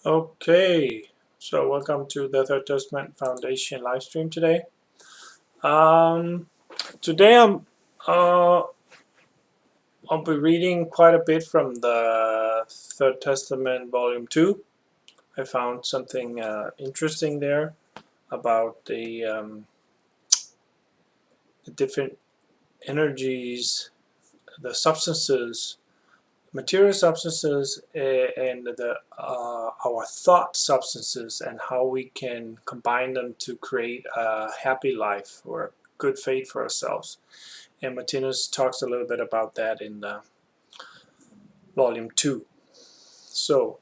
Okay, so welcome to the Third Testament Foundation live stream today. Um, today uh, I'll be reading quite a bit from the Third Testament Volume 2. I found something interesting there about the different energies, the substances, material substances, and our thought substances, and how we can combine them to create a happy life or a good fate for ourselves. And Martinez talks a little bit about that in the volume 2. So,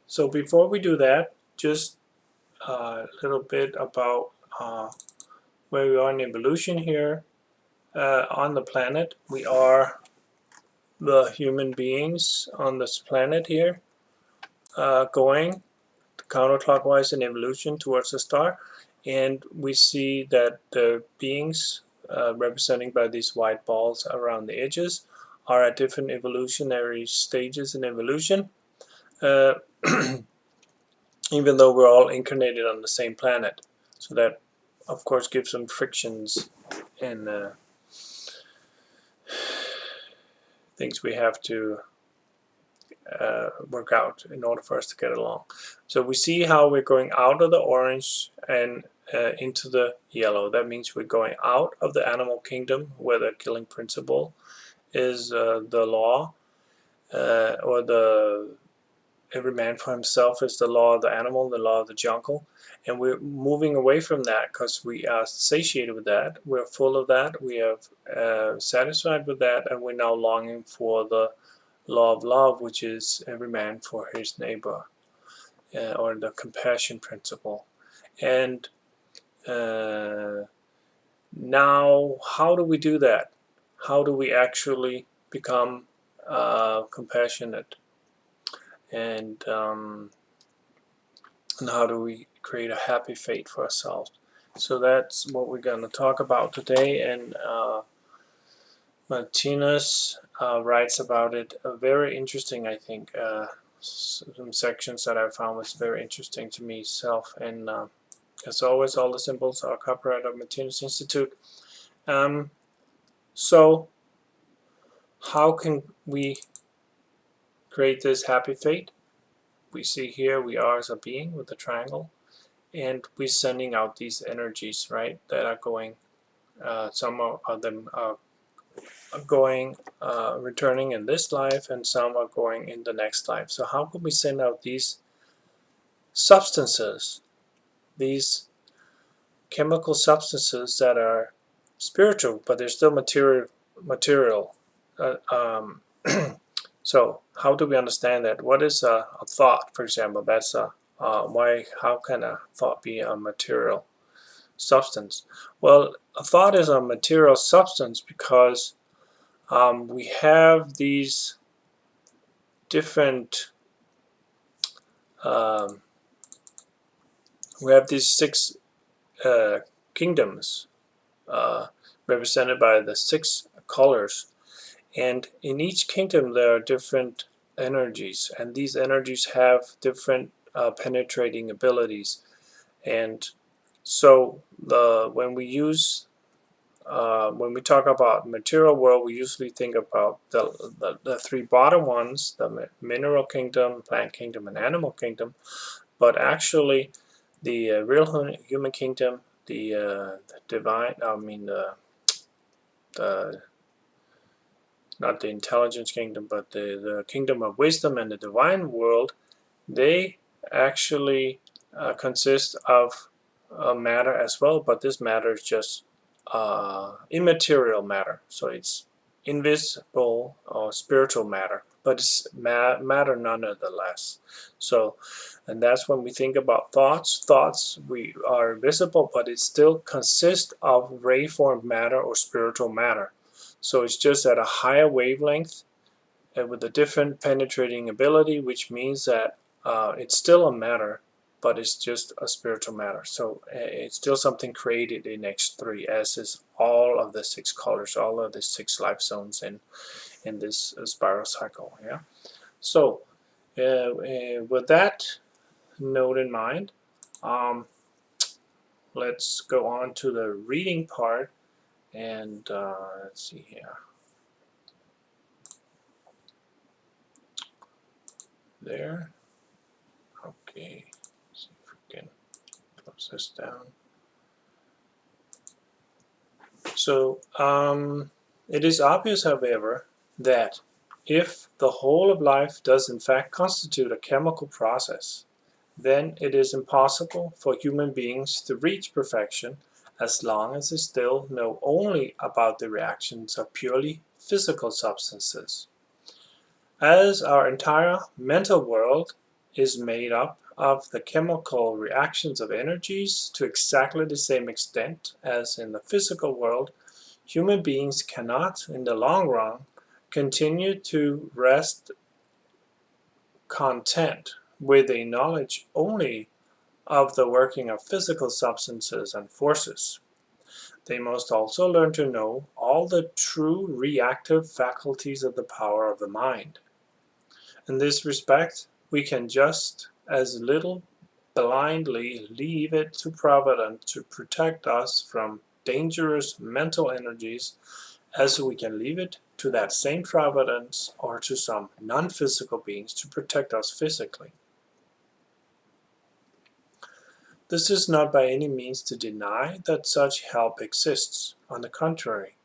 so before we do that, just a little bit about where we are in evolution here on the planet. We are the human beings on this planet here, going counterclockwise in evolution towards the star, and we see that the beings representing by these white balls around the edges are at different evolutionary stages in evolution, uh, even though we're all incarnated on the same planet. So that, of course, gives some frictions and things we have to work out in order for us to get along. So we see how we're going out of the orange and into the yellow. That means we're going out of the animal kingdom, where the killing principle is the law, or the every man for himself is the law of the animal, the law of the jungle. And we're moving away from that because we are satiated with that. We're full of that. We are satisfied with that, and we're now longing for the law of love, which is every man for his neighbor, or the compassion principle. And uh, now, how do we do that? How do we actually become compassionate? And how do we create a happy fate for ourselves? So that's what we're going to talk about today. And Martinez writes about it. Very interesting, I think. Some sections that I found was very interesting to me self. And as always, all the symbols are copyright of Martinez Institute. So how can we create this happy fate? We see here we are as a being with a triangle, and we're sending out these energies, right, that are going. Some of them are going, returning in this life, and some are going in the next life. So how can we send out these substances, these chemical substances that are spiritual, but they're still material? So how do we understand that? What is a thought, for example? That's why. How can a thought be a material substance? Well, a thought is a material substance because we have these different um, we have these six kingdoms uh, represented by the six colors, and in each kingdom there are different energies, and these energies have different penetrating abilities. And so when we talk about material world, we usually think about the three bottom ones, the mineral kingdom, plant kingdom, and animal kingdom. But actually, the real human kingdom, the divine, the not the intelligence kingdom, but the kingdom of wisdom and the divine world, they actually consist of matter as well, but this matter is just immaterial matter. So it's invisible or spiritual matter, but it's matter nonetheless. So, and that's when we think about thoughts. Thoughts we are visible, but it still consists of ray formed matter or spiritual matter. So it's just at a higher wavelength and with a different penetrating ability, which means that it's still a matter, but it's just a spiritual matter. So it's still something created in X3, as is all of the six colors, all of the six life zones in this spiral cycle. Yeah. So With that note in mind, let's go on to the reading part, and let's see here. There. Okay. Let's see if we can close this down. So it is obvious, however, that if the whole of life does in fact constitute a chemical process, then it is impossible for human beings to reach perfection as long as they still know only about the reactions of purely physical substances. As our entire mental world is made up of the chemical reactions of energies to exactly the same extent as in the physical world, human beings cannot, in the long run, continue to rest content with a knowledge only of the working of physical substances and forces. They must also learn to know all the true reactive faculties of the power of the mind. In this respect, we can just as little blindly leave it to Providence to protect us from dangerous mental energies as we can leave it to that same Providence or to some non-physical beings to protect us physically. This is not by any means to deny that such help exists. On the contrary,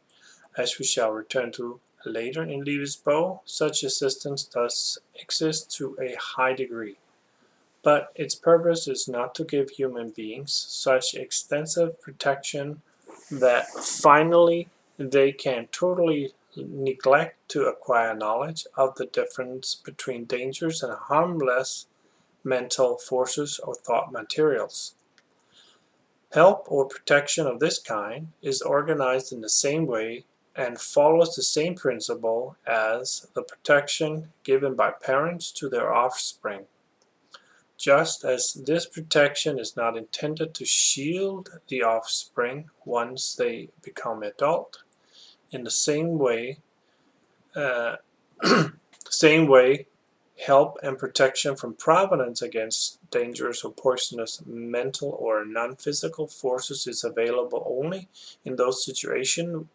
as we shall return to later in Livets Bog, such assistance does exist to a high degree. But its purpose is not to give human beings such extensive protection that finally they can totally neglect to acquire knowledge of the difference between dangerous and harmless mental forces or thought materials. Help or protection of this kind is organized in the same way and follows the same principle as the protection given by parents to their offspring. Just as this protection is not intended to shield the offspring once they become adult, in the same way, help and protection from Providence against dangerous or poisonous mental or non-physical forces is available only in those situations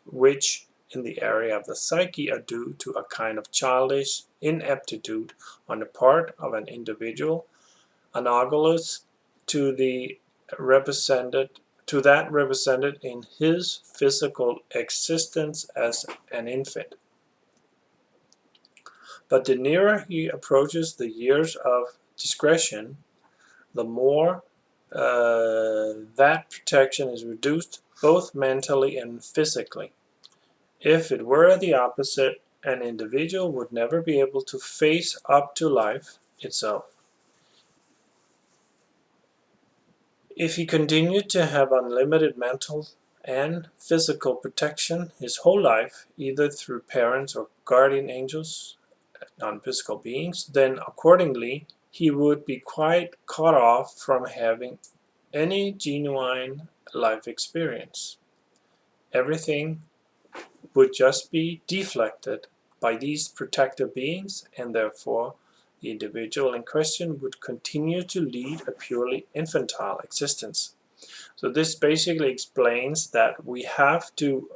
which, in the area of the psyche, are due to a kind of childish ineptitude on the part of an individual, analogous to that represented in his physical existence as an infant. But the nearer he approaches the years of discretion, the more that protection is reduced, both mentally and physically. If it were the opposite, an individual would never be able to face up to life itself. If he continued to have unlimited mental and physical protection his whole life, either through parents or guardian angels, non-physical beings, then accordingly he would be quite cut off from having any genuine life experience. Everything would just be deflected by these protective beings, and therefore the individual in question would continue to lead a purely infantile existence. So this basically explains that we have to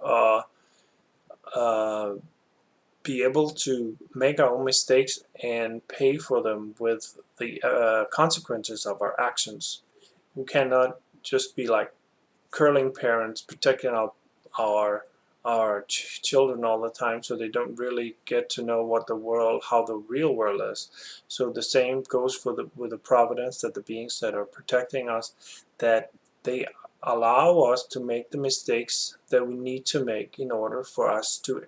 be able to make our own mistakes and pay for them with the consequences of our actions. We cannot just be like curling parents protecting our children all the time, so they don't really get to know how the real world is. So the same goes with the providence, that the beings that are protecting us, that they allow us to make the mistakes that we need to make in order for us to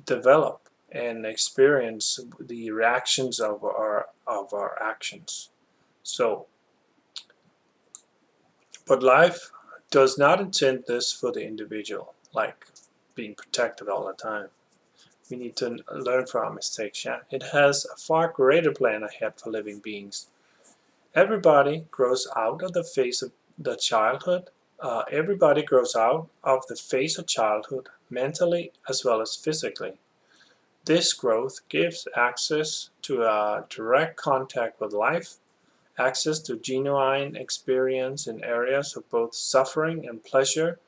develop and experience the reactions of our actions. So, but life does not intend this for the individual, like being protected all the time. We need to learn from our mistakes. Yeah? It has a far greater plan ahead for living beings. Everybody grows out of the phase of the childhood. Everybody grows out of the phase of childhood, mentally as well as physically. This growth gives access to a direct contact with life, access to genuine experience in areas of both suffering and pleasure,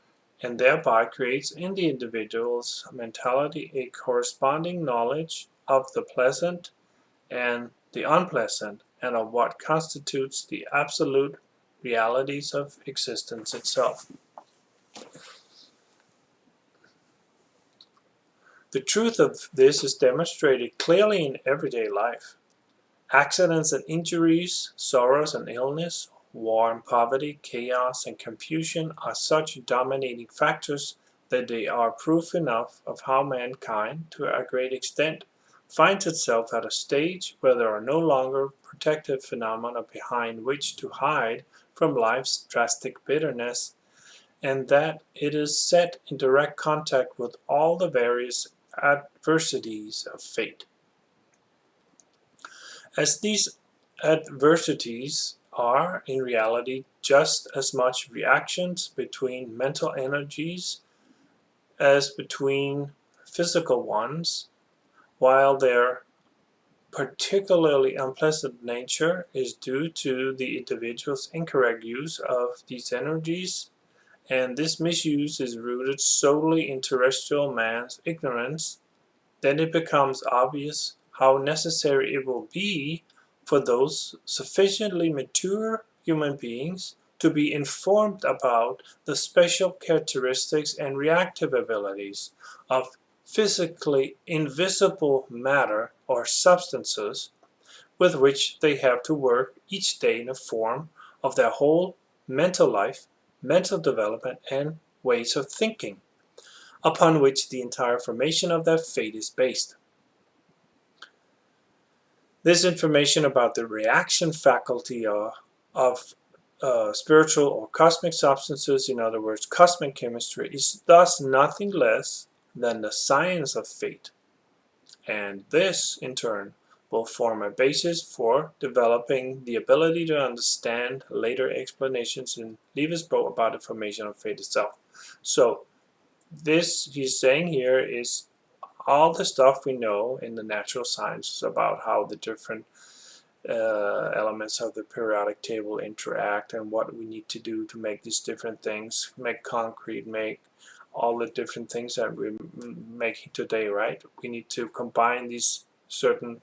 and thereby creates in the individual's mentality a corresponding knowledge of the pleasant and the unpleasant, and of what constitutes the absolute realities of existence itself. The truth of this is demonstrated clearly in everyday life. Accidents and injuries, sorrows and illness, war and poverty, chaos and confusion are such dominating factors that they are proof enough of how mankind, to a great extent, finds itself at a stage where there are no longer protective phenomena behind which to hide from life's drastic bitterness, and that it is set in direct contact with all the various adversities of fate. As these adversities are in reality just as much reactions between mental energies as between physical ones, while their particularly unpleasant nature is due to the individual's incorrect use of these energies, and this misuse is rooted solely in terrestrial man's ignorance, then it becomes obvious how necessary it will be for those sufficiently mature human beings to be informed about the special characteristics and reactive abilities of physically invisible matter or substances with which they have to work each day in the form of their whole mental life, mental development, and ways of thinking, upon which the entire formation of their fate is based. This information about the reaction faculty of spiritual or cosmic substances, in other words, cosmic chemistry, is thus nothing less than the science of fate. And this, in turn, will form a basis for developing the ability to understand later explanations in Livets Bog about the formation of fate itself. So, this he's saying here is all the stuff we know in the natural sciences about how the different elements of the periodic table interact and what we need to do to make these different things, make concrete, make all the different things that we're making today, right? We need to combine these certain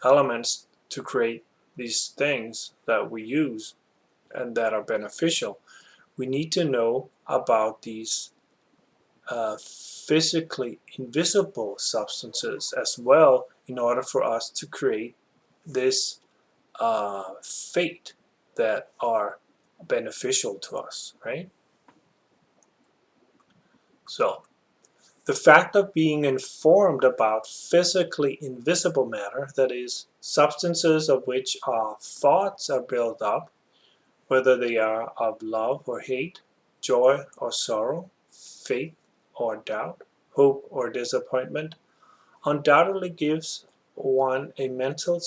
elements to create these things that we use and that are beneficial. We need to know about these physically invisible substances as well in order for us to create this fate that are beneficial to us, right? So, the fact of being informed about physically invisible matter, that is, substances of which our thoughts are built up, whether they are of love or hate, joy or sorrow, faith or doubt, hope or disappointment, undoubtedly gives one a mental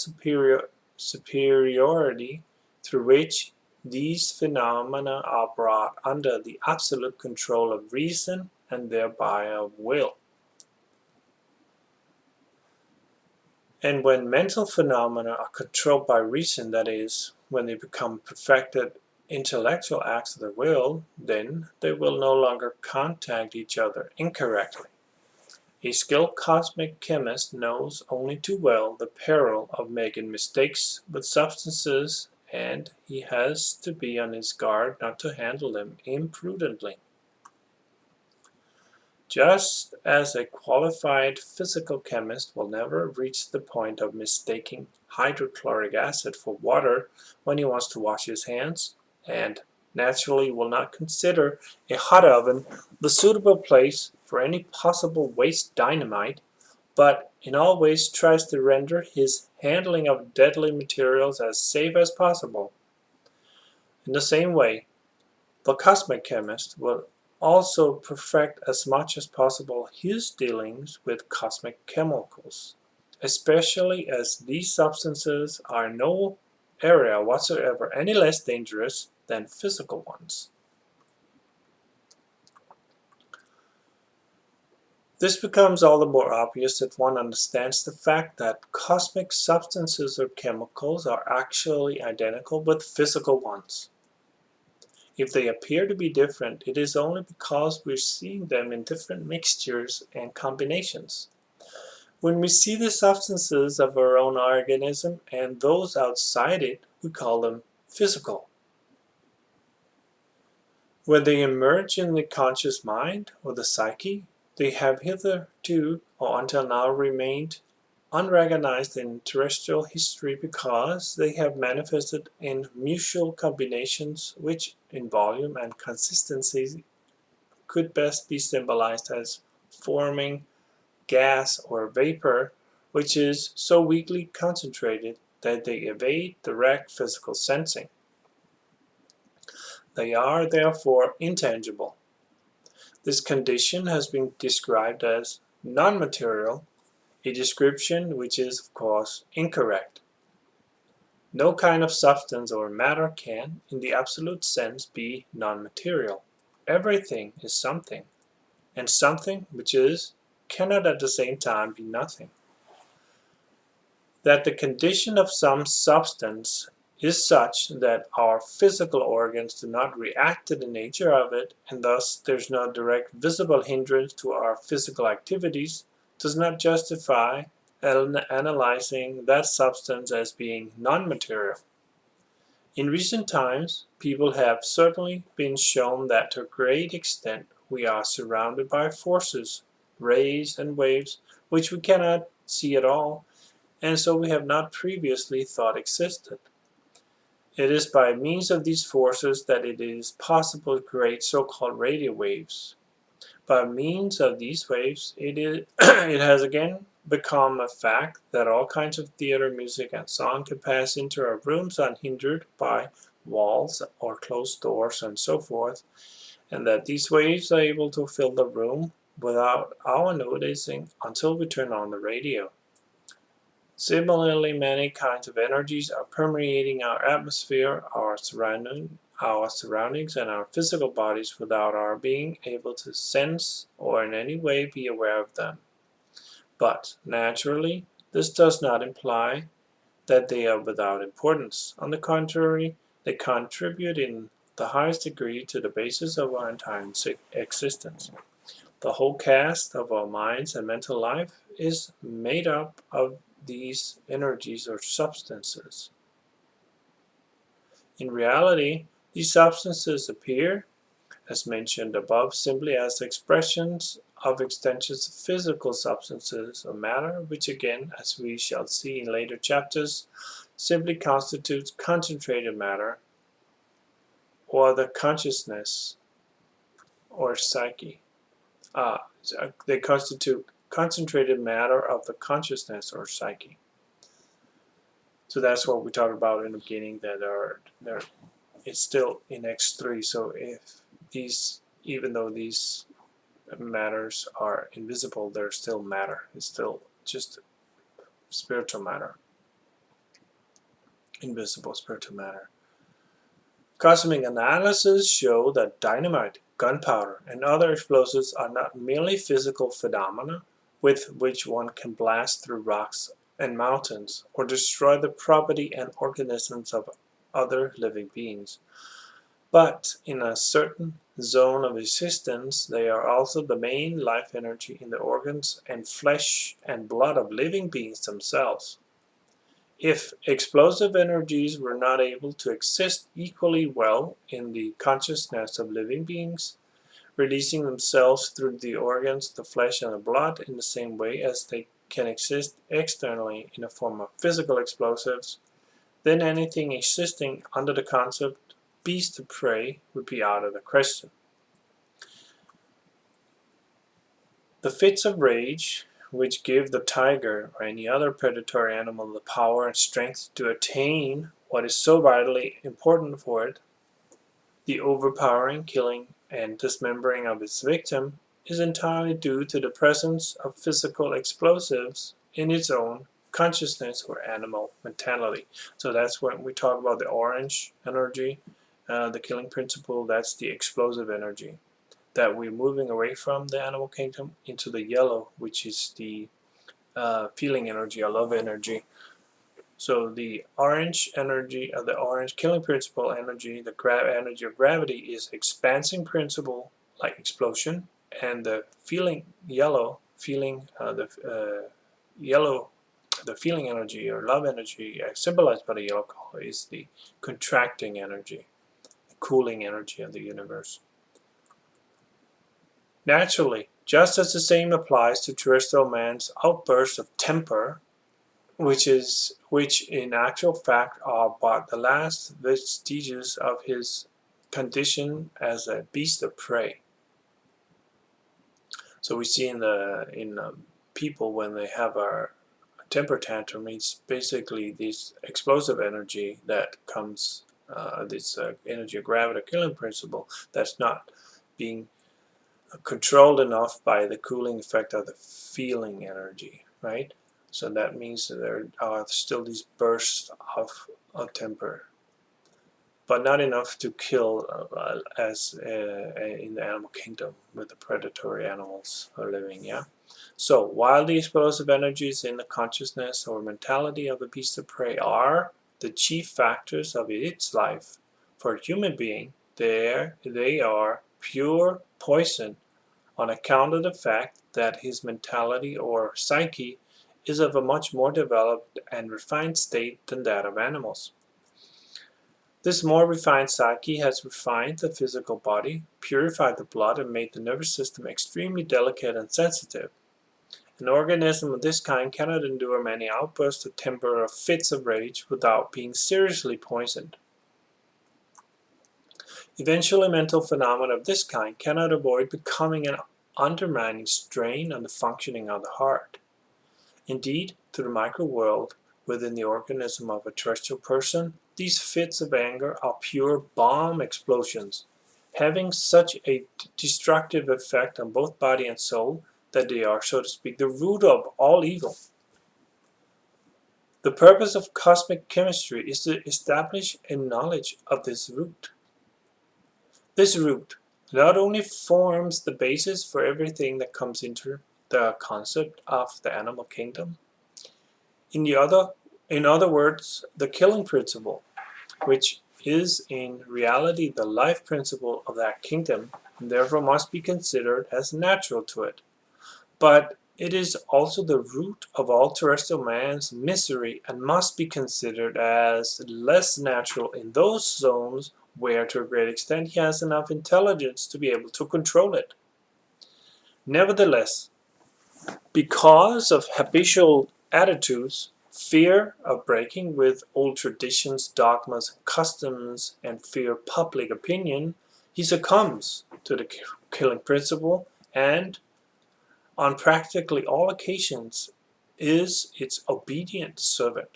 superiority through which these phenomena are brought under the absolute control of reason and thereby of will. And when mental phenomena are controlled by reason, that is, when they become perfected intellectual acts of the will, then they will no longer contact each other incorrectly. A skilled cosmic chemist knows only too well the peril of making mistakes with substances, and he has to be on his guard not to handle them imprudently. Just as a qualified physical chemist will never reach the point of mistaking hydrochloric acid for water when he wants to wash his hands, and naturally will not consider a hot oven the suitable place for any possible waste dynamite, but in all ways tries to render his handling of deadly materials as safe as possible. In the same way, the cosmic chemist will also perfect as much as possible his dealings with cosmic chemicals, especially as these substances are in no area whatsoever any less dangerous than physical ones. This becomes all the more obvious if one understands the fact that cosmic substances or chemicals are actually identical with physical ones. If they appear to be different, it is only because we're seeing them in different mixtures and combinations. When we see the substances of our own organism and those outside it, we call them physical. When they emerge in the conscious mind or the psyche, they have hitherto or until now remained unrecognized in terrestrial history because they have manifested in mutual combinations which, in volume and consistency, could best be symbolized as forming gas or vapor, which is so weakly concentrated that they evade direct physical sensing. They are therefore intangible. This condition has been described as non-material, a description which is, of course, incorrect. No kind of substance or matter can, in the absolute sense, be non-material. Everything is something, and something which is cannot at the same time be nothing. That the condition of some substance is such that our physical organs do not react to the nature of it, and thus there's no direct visible hindrance to our physical activities, does not justify analyzing that substance as being non-material. In recent times, people have certainly been shown that to a great extent we are surrounded by forces, rays and waves, which we cannot see at all, and so we have not previously thought existed. It is by means of these forces that it is possible to create so-called radio waves. By means of these waves, it has again become a fact that all kinds of theater, music, and song can pass into our rooms unhindered by walls or closed doors and so forth, and that these waves are able to fill the room without our noticing until we turn on the radio. Similarly, many kinds of energies are permeating our atmosphere, our surroundings, and our physical bodies without our being able to sense or in any way be aware of them. But, naturally, this does not imply that they are without importance. On the contrary, they contribute in the highest degree to the basis of our entire existence. The whole cast of our minds and mental life is made up of these energies or substances. In reality, these substances appear, as mentioned above, simply as expressions of extensions of physical substances or matter, which again, as we shall see in later chapters, simply constitutes concentrated matter or the consciousness or psyche. They constitute concentrated matter of the consciousness or psyche. So that's what we talked about in the beginning, that it's still in X3. So if these, even though these matters are invisible, they're still matter. It's still just spiritual matter, invisible spiritual matter. Cosmic analysis show that dynamite, gunpowder, and other explosives are not merely physical phenomena with which one can blast through rocks and mountains, or destroy the property and organisms of other living beings. But in a certain zone of existence, they are also the main life energy in the organs and flesh and blood of living beings themselves. If explosive energies were not able to exist equally well in the consciousness of living beings, releasing themselves through the organs, the flesh, and the blood in the same way as they can exist externally in the form of physical explosives, then anything existing under the concept beast of prey would be out of the question. The fits of rage, which give the tiger or any other predatory animal the power and strength to attain what is so vitally important for it, the overpowering, killing, and dismembering of its victim, is entirely due to the presence of physical explosives in its own consciousness or animal mentality. So that's when we talk about the orange energy, the killing principle, that's the explosive energy. that we're moving away from the animal kingdom into the yellow, which is the feeling energy or love energy. So the orange energy, the orange killing principle energy, the energy of gravity is expansion principle, like explosion, and the feeling yellow, yellow, the feeling energy or love energy, symbolized by the yellow color, is the contracting energy, the cooling energy of the universe. Naturally, just as the same applies to terrestrial man's outbursts of temper, which in actual fact are but the last vestiges of his condition as a beast of prey. So we see in people when they have a temper tantrum, it's basically this explosive energy that comes, this energy of gravity killing principle that's not being controlled enough by the cooling effect of the feeling energy, right? So that means that there are still these bursts of temper, but not enough to kill as in the animal kingdom with the predatory animals are living, yeah? So while the explosive energies in the consciousness or mentality of a beast of prey are the chief factors of its life, for a human being, they are pure poison on account of the fact that his mentality or psyche is of a much more developed and refined state than that of animals. This more refined psyche has refined the physical body, purified the blood, and made the nervous system extremely delicate and sensitive. An organism of this kind cannot endure many outbursts of temper or fits of rage without being seriously poisoned. Eventually, mental phenomena of this kind cannot avoid becoming an undermining strain on the functioning of the heart. Indeed, to the micro-world within the organism of a terrestrial person, these fits of anger are pure bomb explosions, having such a destructive effect on both body and soul that they are, so to speak, the root of all evil. The purpose of cosmic chemistry is to establish a knowledge of this root. This root not only forms the basis for everything that comes into the concept of the animal kingdom, in other words, the killing principle, which is in reality the life principle of that kingdom, and therefore must be considered as natural to it. But it is also the root of all terrestrial man's misery and must be considered as less natural in those zones where to a great extent he has enough intelligence to be able to control it. Nevertheless, because of habitual attitudes, fear of breaking with old traditions, dogmas, and customs, and fear of public opinion, he succumbs to the killing principle and, on practically all occasions, is its obedient servant.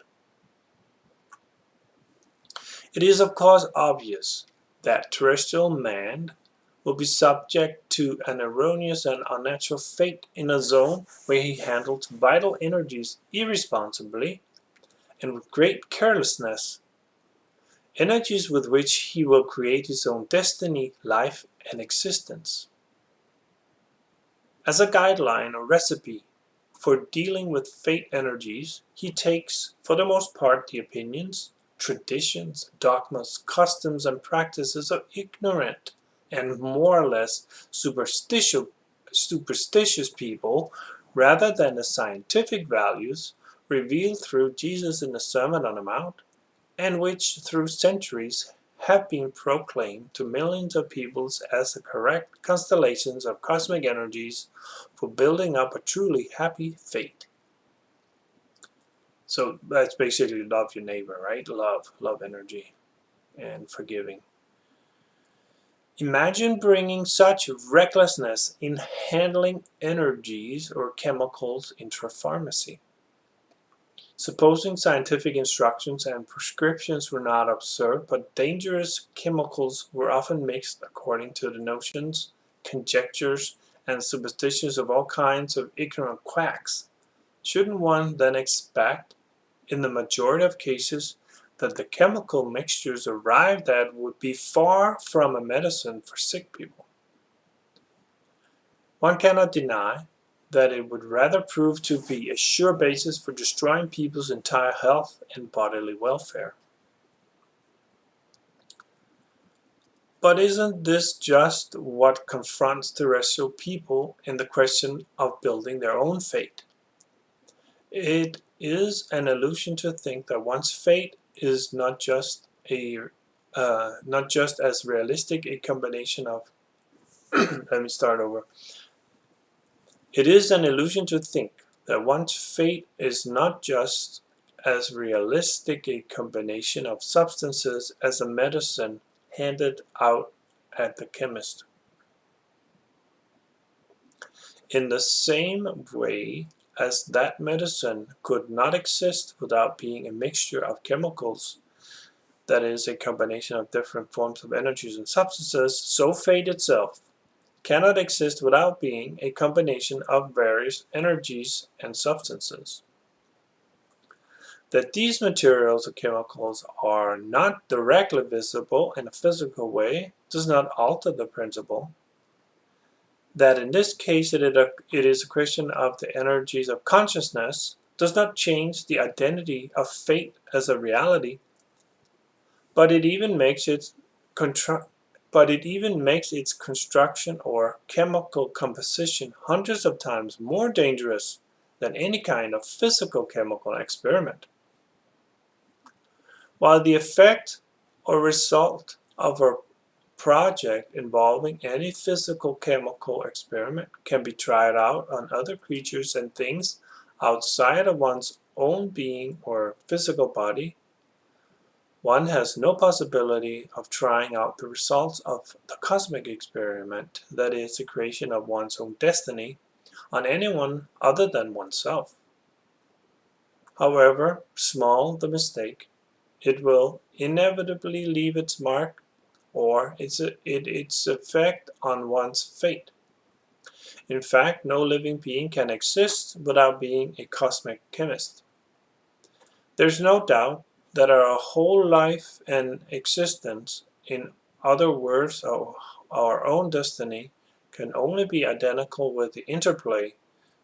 It is of course obvious that terrestrial man will be subject to an erroneous and unnatural fate in a zone where he handles vital energies irresponsibly and with great carelessness, energies with which he will create his own destiny, life, and existence. As a guideline or recipe for dealing with fate energies, he takes, for the most part, the opinions, traditions, dogmas, customs, and practices of ignorant and more or less superstitious people, rather than the scientific values revealed through Jesus in the Sermon on the Mount, and which through centuries have been proclaimed to millions of peoples as the correct constellations of cosmic energies for building up a truly happy fate. So that's basically love your neighbor, right? Love energy, and forgiving. Imagine bringing such recklessness in handling energies or chemicals into a pharmacy. Supposing scientific instructions and prescriptions were not observed, but dangerous chemicals were often mixed according to the notions, conjectures, and superstitions of all kinds of ignorant quacks, shouldn't one then expect, in the majority of cases, that the chemical mixtures arrived at would be far from a medicine for sick people? One cannot deny that it would rather prove to be a sure basis for destroying people's entire health and bodily welfare. But isn't this just what confronts terrestrial people in the question of building their own fate? It is an illusion to think that one's fate is not just as realistic a combination of let me start over. It is an illusion to think that one's fate is not just as realistic a combination of substances as a medicine handed out at the chemist. In the same way as that medicine could not exist without being a mixture of chemicals, that is, a combination of different forms of energies and substances, so fate itself cannot exist without being a combination of various energies and substances. That these materials or chemicals are not directly visible in a physical way does not alter the principle. That in this case it is a question of the energies of consciousness does not change the identity of fate as a reality, but it even makes its construction or chemical composition hundreds of times more dangerous than any kind of physical chemical experiment. While the effect or result of a project involving any physical chemical experiment can be tried out on other creatures and things outside of one's own being or physical body, one has no possibility of trying out the results of the cosmic experiment, that is, the creation of one's own destiny, on anyone other than oneself. However small the mistake, it will inevitably leave its mark or its effect on one's fate. In fact, no living being can exist without being a cosmic chemist. There's no doubt that our whole life and existence, in other words, our own destiny, can only be identical with the interplay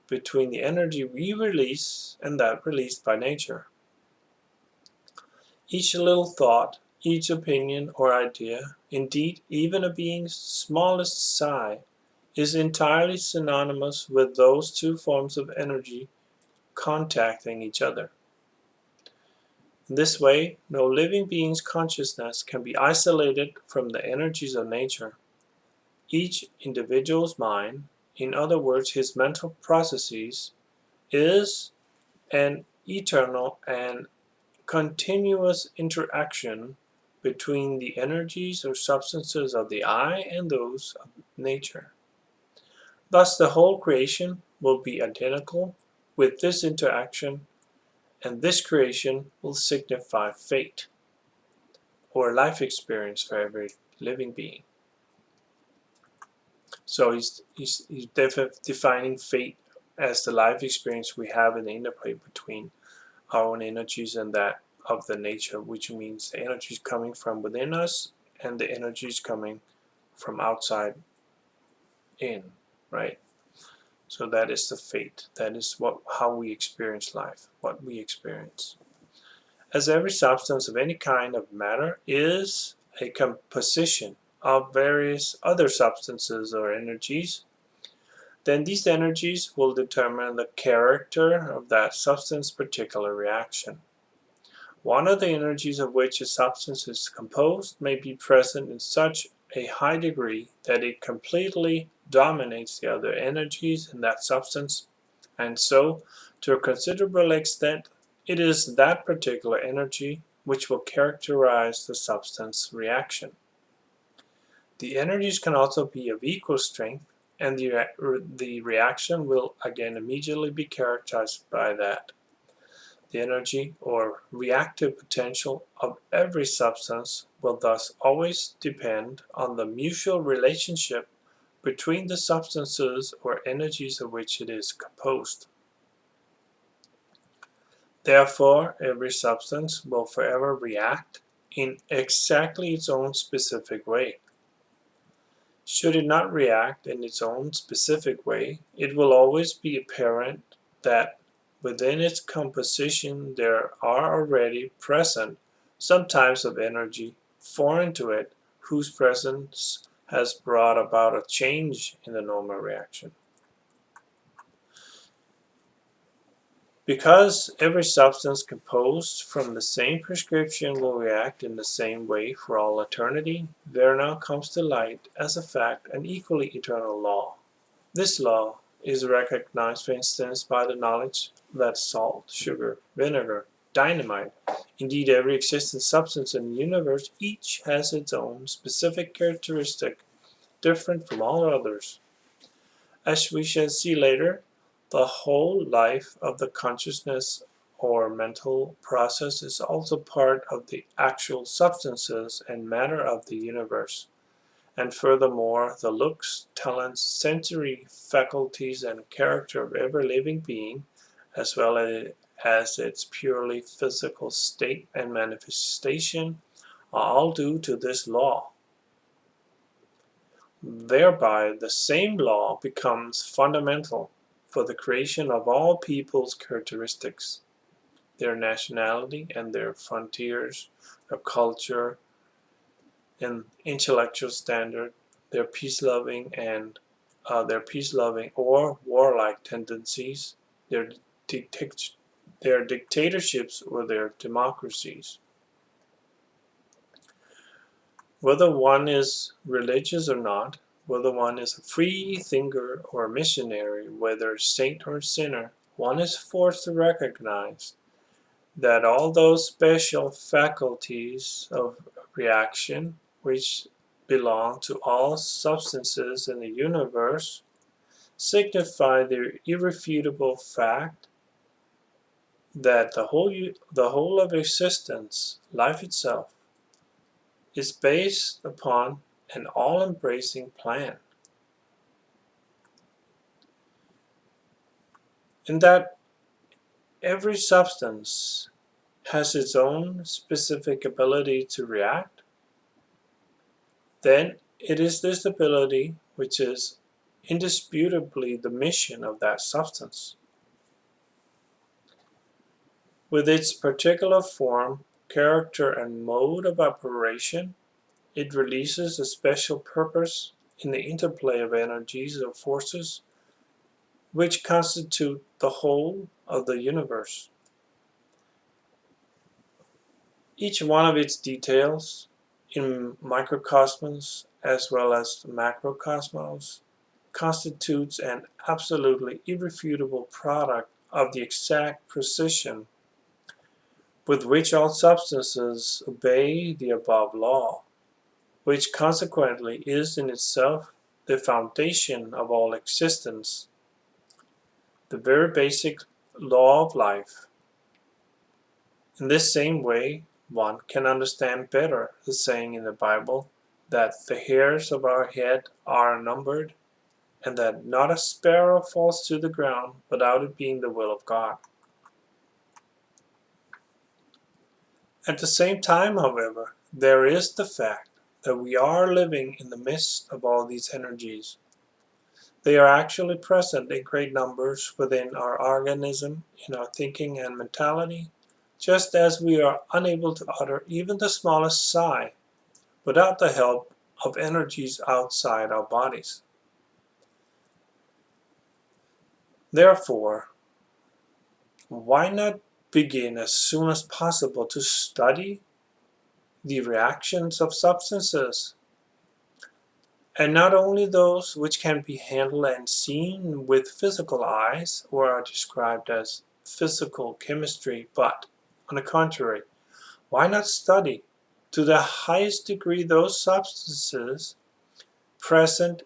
between the energy we release and that released by nature. Each little thought, each opinion or idea, indeed even a being's smallest sigh, is entirely synonymous with those two forms of energy contacting each other. In this way, no living being's consciousness can be isolated from the energies of nature. Each individual's mind, in other words his mental processes, is an eternal and continuous interaction between the energies or substances of the I and those of nature. Thus the whole creation will be identical with this interaction, and this creation will signify fate, or life experience for every living being. So he's defining fate as the life experience we have in the interplay between our own energies and that of the nature, which means the energies coming from within us and the energies coming from outside in, right? So that is the fate. That is how we experience life, what we experience. As every substance of any kind of matter is a composition of various other substances or energies, then these energies will determine the character of that substance's particular reaction. One of the energies of which a substance is composed may be present in such a high degree that it completely dominates the other energies in that substance, and so, to a considerable extent, it is that particular energy which will characterize the substance reaction. The energies can also be of equal strength, and the reaction will again immediately be characterized by that. The energy or reactive potential of every substance will thus always depend on the mutual relationship between the substances or energies of which it is composed. Therefore, every substance will forever react in exactly its own specific way. Should it not react in its own specific way, it will always be apparent that within its composition there are already present some types of energy foreign to it, whose presence has brought about a change in the normal reaction. Because every substance composed from the same prescription will react in the same way for all eternity, there now comes to light as a fact an equally eternal law. This law is recognized, for instance, by the knowledge that salt, sugar, vinegar, dynamite, indeed every existing substance in the universe, each has its own specific characteristic, different from all others. As we shall see later, the whole life of the consciousness or mental process is also part of the actual substances and matter of the universe. And furthermore, the looks, talents, sensory faculties, and character of every living being, as well as its purely physical state and manifestation, are all due to this law. Thereby, the same law becomes fundamental for the creation of all people's characteristics, their nationality and their frontiers, their culture and intellectual standard, their peace-loving or warlike tendencies, their dictatorships or their democracies. Whether one is religious or not, whether one is a free thinker or a missionary, whether saint or sinner, one is forced to recognize that all those special faculties of reaction which belong to all substances in the universe signify the irrefutable fact that the whole of existence, life itself, is based upon an all-embracing plan, in that every substance has its own specific ability to react. Then it is this ability which is indisputably the mission of that substance. With its particular form, character, and mode of operation, it releases a special purpose in the interplay of energies or forces which constitute the whole of the universe. Each one of its details, in microcosmos as well as macrocosmos, constitutes an absolutely irrefutable product of the exact precision with which all substances obey the above law, which consequently is in itself the foundation of all existence, the very basic law of life. In this same way, one can understand better the saying in the Bible that the hairs of our head are numbered, and that not a sparrow falls to the ground without it being the will of God. At the same time, however, there is the fact that we are living in the midst of all these energies. They are actually present in great numbers within our organism, in our thinking and mentality, just as we are unable to utter even the smallest sigh without the help of energies outside our bodies. Therefore, why not begin as soon as possible to study the reactions of substances, and not only those which can be handled and seen with physical eyes or are described as physical chemistry, but, on the contrary, why not study to the highest degree those substances present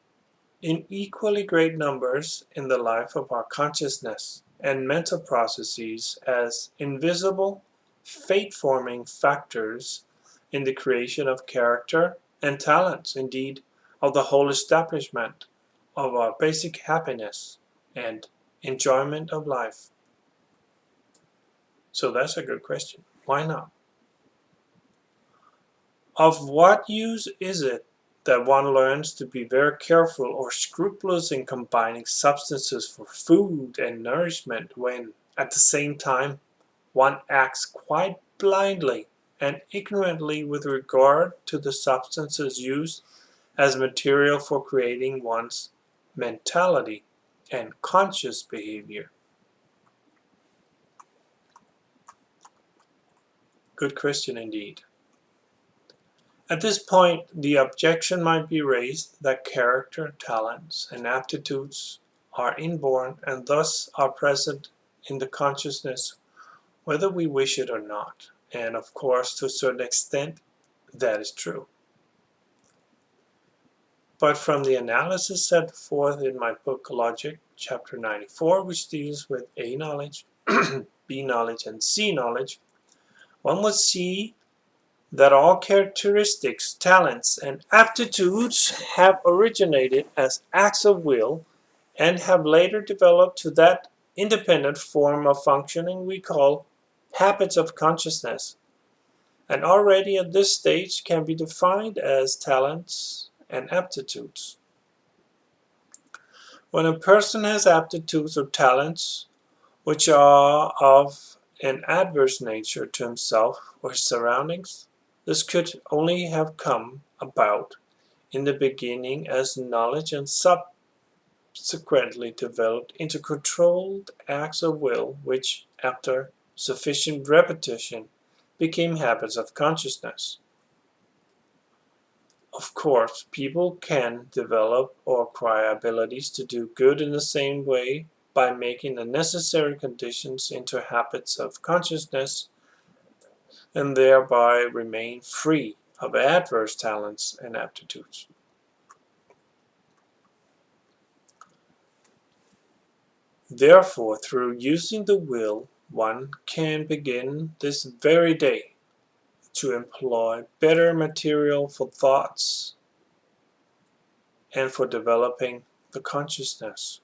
in equally great numbers in the life of our consciousness and mental processes as invisible, fate-forming factors in the creation of character and talents, indeed, of the whole establishment of our basic happiness and enjoyment of life? So that's a good question. Why not? Of what use is it that one learns to be very careful or scrupulous in combining substances for food and nourishment when, at the same time, one acts quite blindly and ignorantly with regard to the substances used as material for creating one's mentality and conscious behavior. Good Christian indeed. At this point, the objection might be raised that character, talents, and aptitudes are inborn and thus are present in the consciousness whether we wish it or not. And of course, to a certain extent, that is true. But from the analysis set forth in my book Logic, chapter 94, which deals with A knowledge, B knowledge, and C knowledge, one would see that all characteristics, talents, and aptitudes have originated as acts of will and have later developed to that independent form of functioning we call habits of consciousness, and already at this stage can be defined as talents and aptitudes. When a person has aptitudes or talents which are of an adverse nature to himself or his surroundings, this could only have come about in the beginning as knowledge and subsequently developed into controlled acts of will which, after sufficient repetition, became habits of consciousness. Of course, people can develop or acquire abilities to do good in the same way by making the necessary conditions into habits of consciousness and thereby remain free of adverse talents and aptitudes. Therefore, through using the will, one can begin this very day to employ better material for thoughts and for developing the consciousness.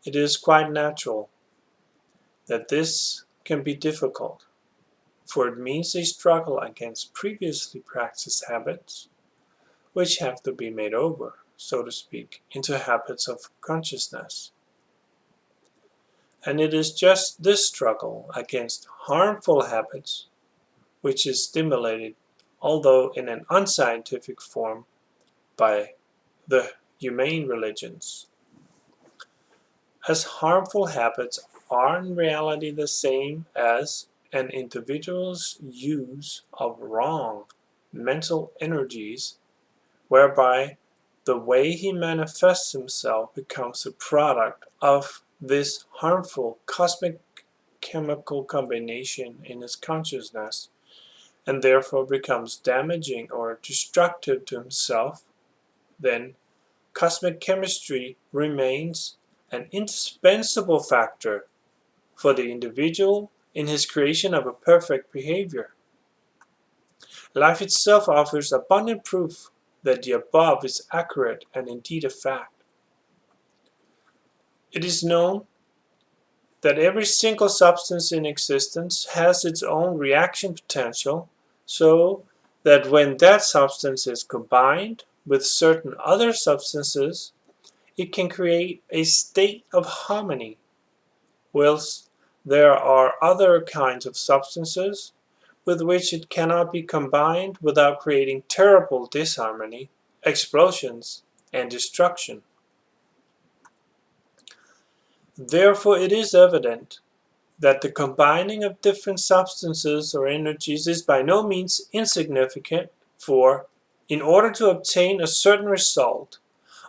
It is quite natural that this can be difficult, for it means a struggle against previously practiced habits, which have to be made over, so to speak, into habits of consciousness. And it is just this struggle against harmful habits which is stimulated, although in an unscientific form, by the humane religions. As harmful habits are in reality the same as an individual's use of wrong mental energies, whereby the way he manifests himself becomes a product of this harmful cosmic chemical combination in his consciousness, and therefore becomes damaging or destructive to himself, then cosmic chemistry remains an indispensable factor for the individual in his creation of a perfect behavior. Life itself offers abundant proof that the above is accurate and indeed a fact. It is known that every single substance in existence has its own reaction potential, so that when that substance is combined with certain other substances, it can create a state of harmony, whilst there are other kinds of substances with which it cannot be combined without creating terrible disharmony, explosions, and destruction. Therefore, it is evident that the combining of different substances or energies is by no means insignificant, for, in order to obtain a certain result,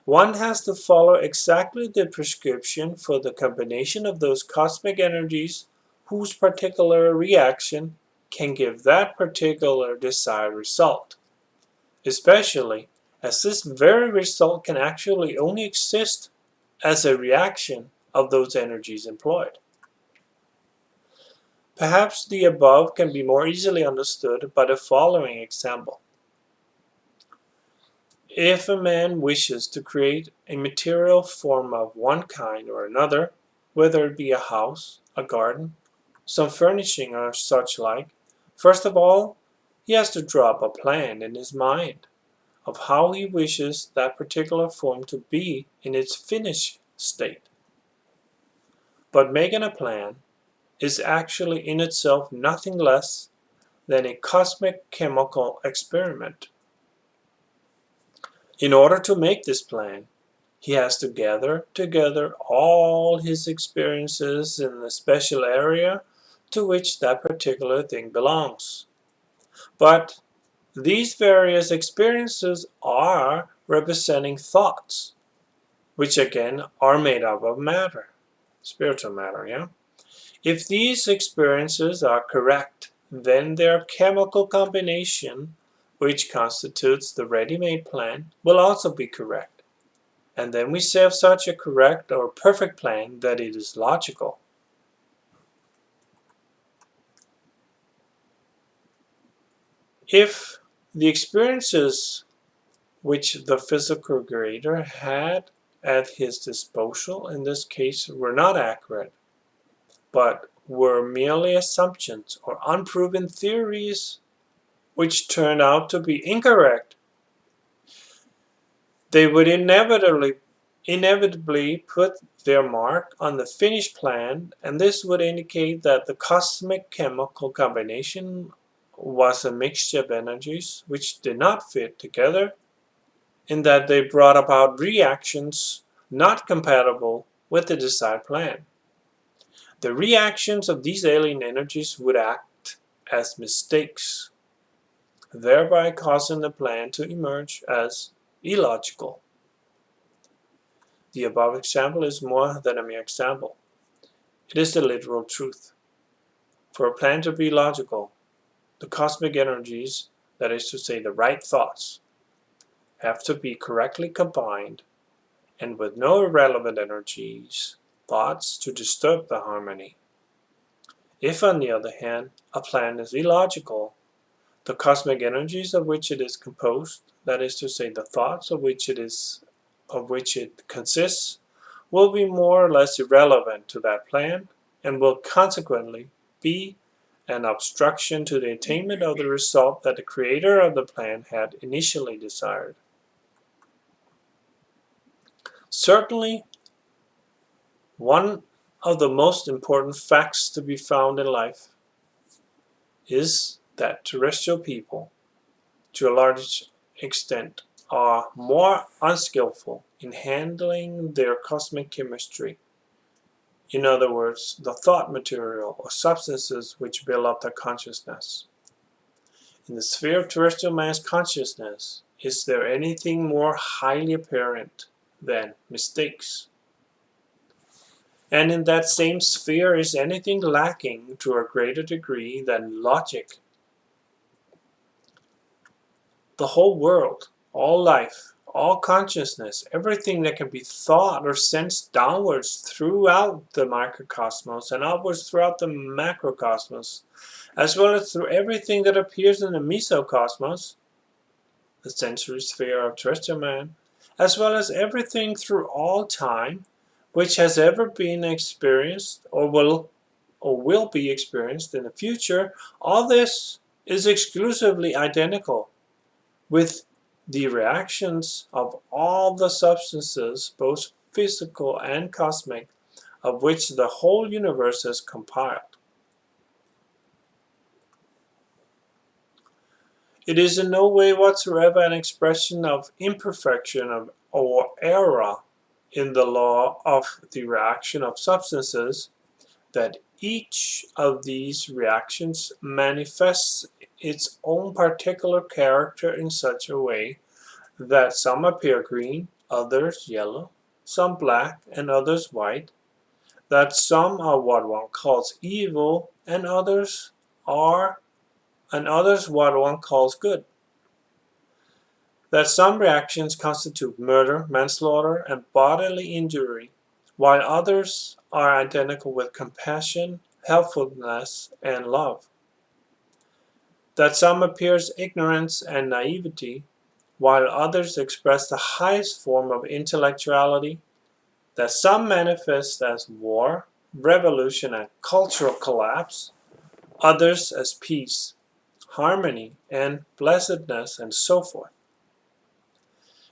one has to follow exactly the prescription for the combination of those cosmic energies whose particular reaction can give that particular desired result, especially as this very result can actually only exist as a reaction of those energies employed. Perhaps the above can be more easily understood by the following example. If a man wishes to create a material form of one kind or another, whether it be a house, a garden, some furnishing or such like, first of all, he has to draw up a plan in his mind of how he wishes that particular form to be in its finished state. But making a plan is actually in itself nothing less than a cosmic chemical experiment. In order to make this plan, he has to gather together all his experiences in the special area to which that particular thing belongs. But these various experiences are representing thoughts, which again are made up of matter, spiritual matter, yeah? If these experiences are correct, then their chemical combination, which constitutes the ready-made plan, will also be correct. And then we say of such a correct or perfect plan that it is logical. If the experiences which the physical creator had at his disposal in this case were not accurate, but were merely assumptions or unproven theories which turned out to be incorrect, they would inevitably put their mark on the finished plan, and this would indicate that the cosmic chemical combination was a mixture of energies which did not fit together, in that they brought about reactions not compatible with the desired plan. The reactions of these alien energies would act as mistakes, thereby causing the plan to emerge as illogical. The above example is more than a mere example. It is the literal truth. For a plan to be logical, the cosmic energies, that is to say the right thoughts, have to be correctly combined and with no irrelevant energies, thoughts to disturb the harmony. If, on the other hand, a plan is illogical, the cosmic energies of which it is composed, that is to say the thoughts of which it consists, will be more or less irrelevant to that plan and will consequently be an obstruction to the attainment of the result that the creator of the plan had initially desired. Certainly, one of the most important facts to be found in life is that terrestrial people, to a large extent, are more unskillful in handling their cosmic chemistry. In other words, the thought material or substances which build up their consciousness. In the sphere of terrestrial man's consciousness, is there anything more highly apparent than mistakes? And in that same sphere, is anything lacking to a greater degree than logic? The whole world, all life, all consciousness, everything that can be thought or sensed downwards throughout the microcosmos and upwards throughout the macrocosmos, as well as through everything that appears in the mesocosmos, the sensory sphere of terrestrial man, as well as everything through all time which has ever been experienced or will be experienced in the future, all this is exclusively identical with the reactions of all the substances, both physical and cosmic, of which the whole universe is compiled. It is in no way whatsoever an expression of imperfection or error in the law of the reaction of substances that each of these reactions manifests its own particular character in such a way that some appear green, others yellow, some black, and others white, that some are what one calls evil, and others what one calls good, that some reactions constitute murder, manslaughter, and bodily injury, while others are identical with compassion, helpfulness, and love, that some appears ignorance and naivety, while others express the highest form of intellectuality, that some manifest as war, revolution, and cultural collapse, others as peace, harmony, and blessedness, and so forth.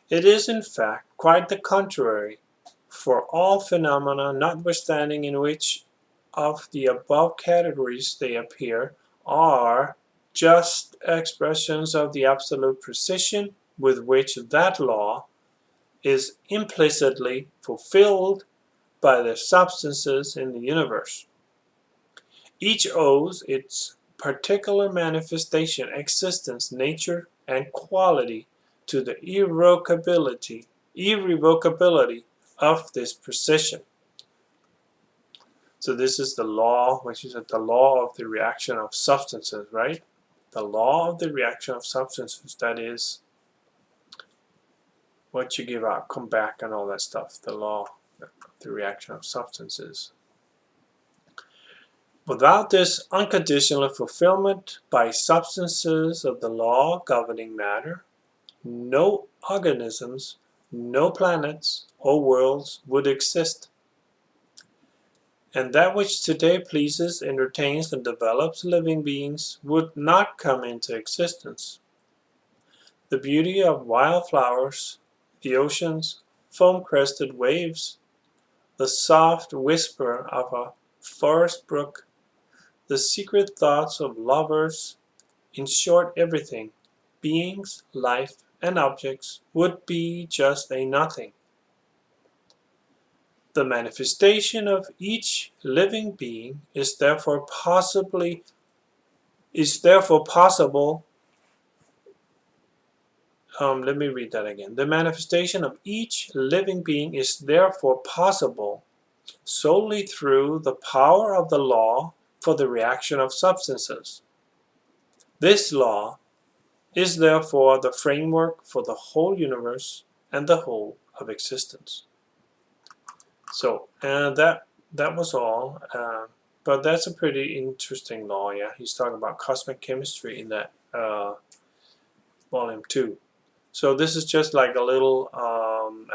It is in fact quite the contrary, for all phenomena, notwithstanding in which of the above categories they appear, are just expressions of the absolute precision with which that law is implicitly fulfilled by the substances in the universe. Each owes its particular manifestation, existence, nature, and quality to the irrevocability of this precision. So this is the law, which is the law of the reaction of substances, right? The law of the reaction of substances, that is what you give out, come back and all that stuff. The law of the reaction of substances. Without this unconditional fulfillment by substances of the law governing matter, no organisms, no planets or worlds would exist. And that which today pleases, entertains, and develops living beings would not come into existence. The beauty of wild flowers, the oceans, foam-crested waves, the soft whisper of a forest brook, the secret thoughts of lovers, in short everything, beings, life, and objects, would be just a nothing. The manifestation of each living being is therefore possible. Let me read that again. The manifestation of each living being is therefore possible solely through the power of the law for the reaction of substances. This law is therefore the framework for the whole universe and the whole of existence. So, that was all. But that's a pretty interesting law, yeah. He's talking about cosmic chemistry in that volume 2. So this is just like a little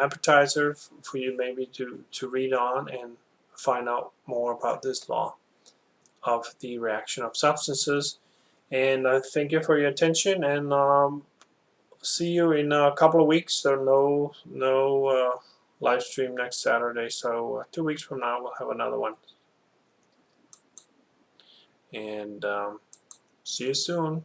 appetizer for you maybe to read on and find out more about this law of the reaction of substances. And I thank you for your attention, and see you in a couple of weeks. So no live stream next Saturday. So 2 weeks from now we'll have another one. And see you soon.